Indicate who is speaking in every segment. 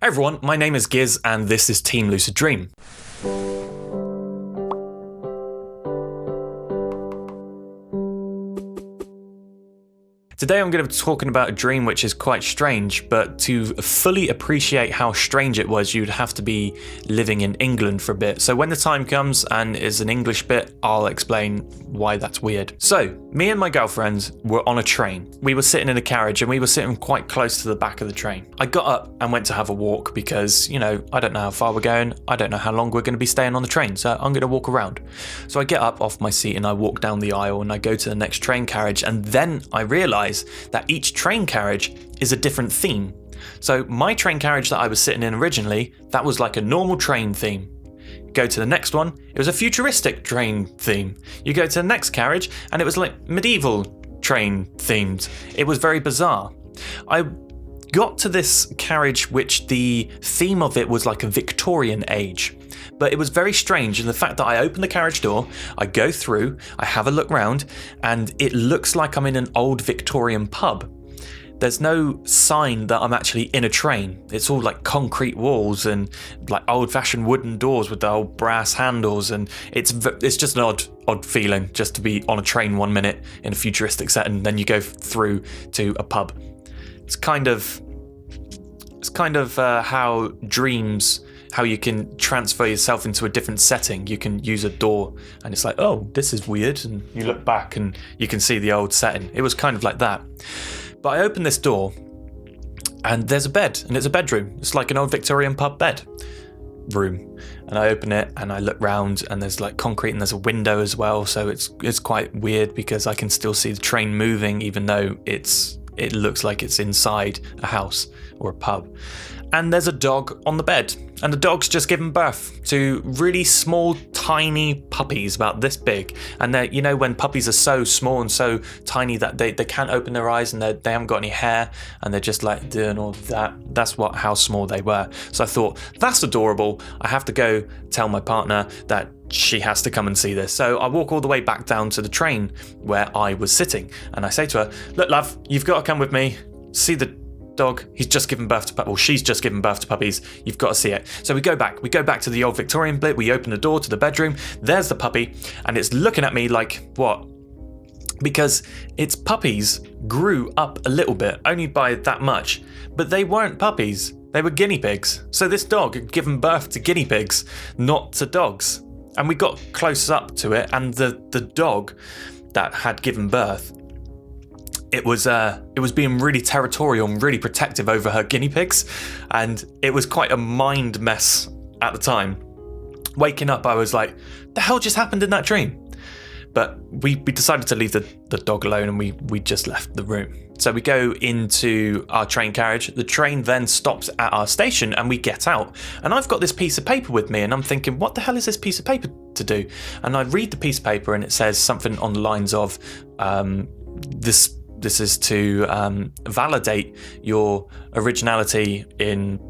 Speaker 1: Hey everyone, my name is Giz and this is Team Lucid Dream. Today I'm going to be talking about a dream which is quite strange, but to fully appreciate how strange it was, you'd have to be living in England for a bit. So when the time comes and is an English bit, I'll explain why that's weird. So, me and my girlfriend were on a train. We were sitting in a carriage and we were sitting quite close to the back of the train. I got up and went to have a walk because, I don't know how far we're going. I don't know how long we're going to be staying on the train, so I'm going to walk around. So I get up off my seat and I walk down the aisle and I go to the next train carriage, and then I realise that each train carriage is a different theme. So my train carriage that I was sitting in originally, that was like a normal train theme. Go to the next one, it was a futuristic train theme. You go to the next carriage and it was like medieval train themed. It was very bizarre. I got to this carriage which the theme of it was like a Victorian age. But it was very strange in the fact that I open the carriage door, I go through, I have a look round, and it looks like I'm in an old Victorian pub. There's no sign that I'm actually in a train. It's all like concrete walls and like old-fashioned wooden doors with the old brass handles, and it's just an odd feeling just to be on a train 1 minute in a futuristic setting, then you go through to a pub. It's kind of how dreams. How you can transfer yourself into a different setting. You can use a door and it's like, oh, this is weird, and you look back and you can see the old setting. It was kind of like that. But I open this door and there's a bed, and it's a bedroom. It's like an old Victorian pub bed room. And I open it and I look round and there's like concrete and there's a window as well. So it's quite weird because I can still see the train moving even though it looks like it's inside a house or a pub. And there's a dog on the bed, and the dog's just given birth to really small, tiny puppies about this big. And they're, when puppies are so small and so tiny that they can't open their eyes and they haven't got any hair and they're just like doing all that. That's how small they were. So I thought, that's adorable. I have to go tell my partner that she has to come and see this. So I walk all the way back down to the train where I was sitting, and I say to her, look, love, you've got to come with me. See the dog, he's just given birth to puppies. She's just given birth to puppies. You've got to see it. So we go back to the old Victorian bit. We open the door to the bedroom. There's the puppy, and it's looking at me like, what? Because its puppies grew up a little bit, only by that much, but they weren't puppies. They were guinea pigs. So this dog had given birth to guinea pigs, not to dogs. And we got close up to it, and the dog that had given birth, it was being really territorial and really protective over her guinea pigs, and it was quite a mind mess at the time. Waking up, I was like, the hell just happened in that dream? But we decided to leave the dog alone, and we just left the room. So we go into our train carriage. The train then stops at our station and we get out. And I've got this piece of paper with me, and I'm thinking, what the hell is this piece of paper to do? And I read the piece of paper and it says something on the lines of, this is to validate your originality in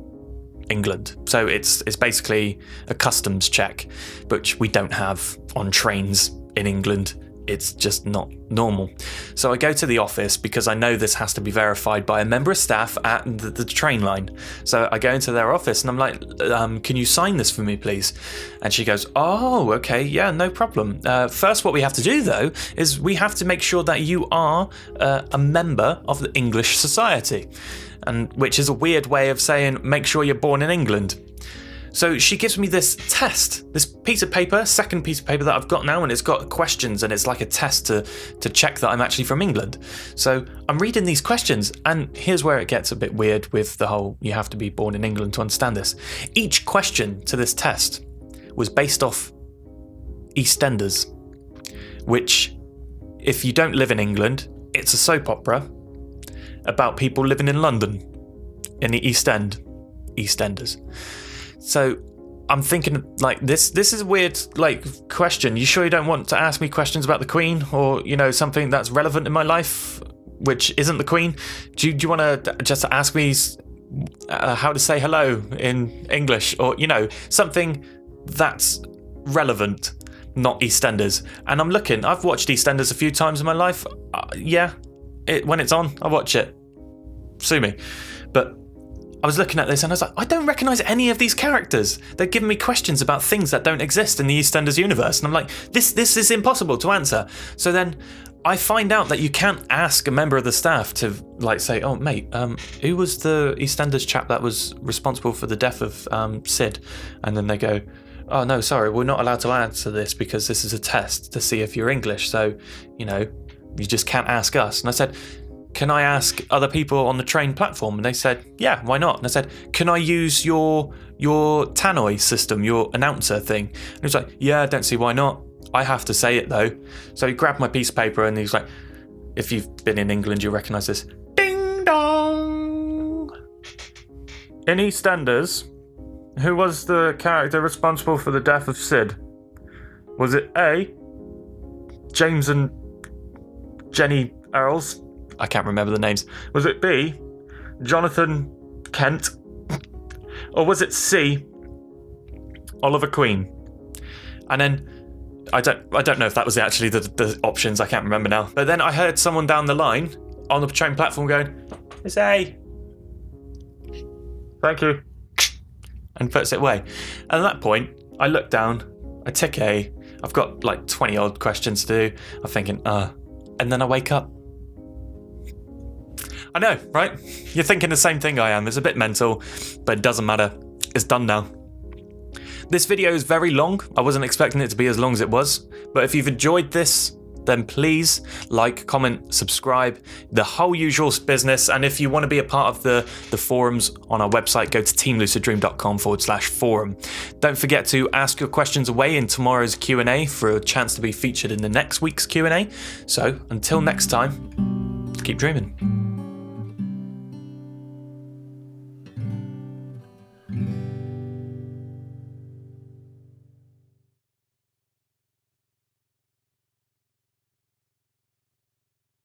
Speaker 1: England. So it's basically a customs check, which we don't have on trains in England. It's just not normal. So I go to the office because I know this has to be verified by a member of staff at the train line. So I go into their office and I'm like, can you sign this for me, please? And she goes, oh, okay, yeah, no problem. First, what we have to do, though, is we have to make sure that you are a member of the English society, and which is a weird way of saying make sure you're born in England. So she gives me this test, this piece of paper, second piece of paper that I've got now, and it's got questions, and it's like a test to check that I'm actually from England. So I'm reading these questions, and here's where it gets a bit weird with the whole you have to be born in England to understand this. Each question to this test was based off EastEnders, which, if you don't live in England, it's a soap opera about people living in London, in the East End, EastEnders. So I'm thinking, like, this is a weird, like, question. You sure you don't want to ask me questions about the Queen, or, something that's relevant in my life, which isn't the Queen? Do you want to just ask me how to say hello in English, or, something that's relevant, not EastEnders? And I'm looking, I've watched EastEnders a few times in my life. When it's on, I watch it. Sue me. But I was looking at this and I was like, I don't recognise any of these characters. They're giving me questions about things that don't exist in the EastEnders universe. And I'm like, this is impossible to answer. So then I find out that you can't ask a member of the staff to like say, oh mate, who was the EastEnders chap that was responsible for the death of Sid? And then they go, oh no, sorry, we're not allowed to answer this because this is a test to see if you're English. So, you know, you just can't ask us. And I said, can I ask other people on the train platform? And they said, yeah, why not? And I said, can I use your tannoy system, your announcer thing? And he was like, yeah, I don't see why not. I have to say it though. So he grabbed my piece of paper and he's like, if you've been in England, you'll recognise this. Ding dong! In EastEnders, who was the character responsible for the death of Sid? Was it A, James and Jenny Earls? I can't remember the names. Was it B, Jonathan Kent? Or was it C, Oliver Queen? And then I don't know if that was actually the options. I can't remember now. But then I heard someone down the line on the train platform going, "It's A. Thank you," and puts it away. And at that point, I look down. I tick A. I've got like 20 odd questions to do. I'm thinking, and then I wake up. I know, right? You're thinking the same thing I am. It's a bit mental, but it doesn't matter. It's done now. This video is very long. I wasn't expecting it to be as long as it was. But if you've enjoyed this, then please like, comment, subscribe, the whole usual business. And if you want to be a part of the forums on our website, go to teamluciddream.com/forum. Don't forget to ask your questions away in tomorrow's Q&A for a chance to be featured in the next week's Q&A. So until next time, keep dreaming.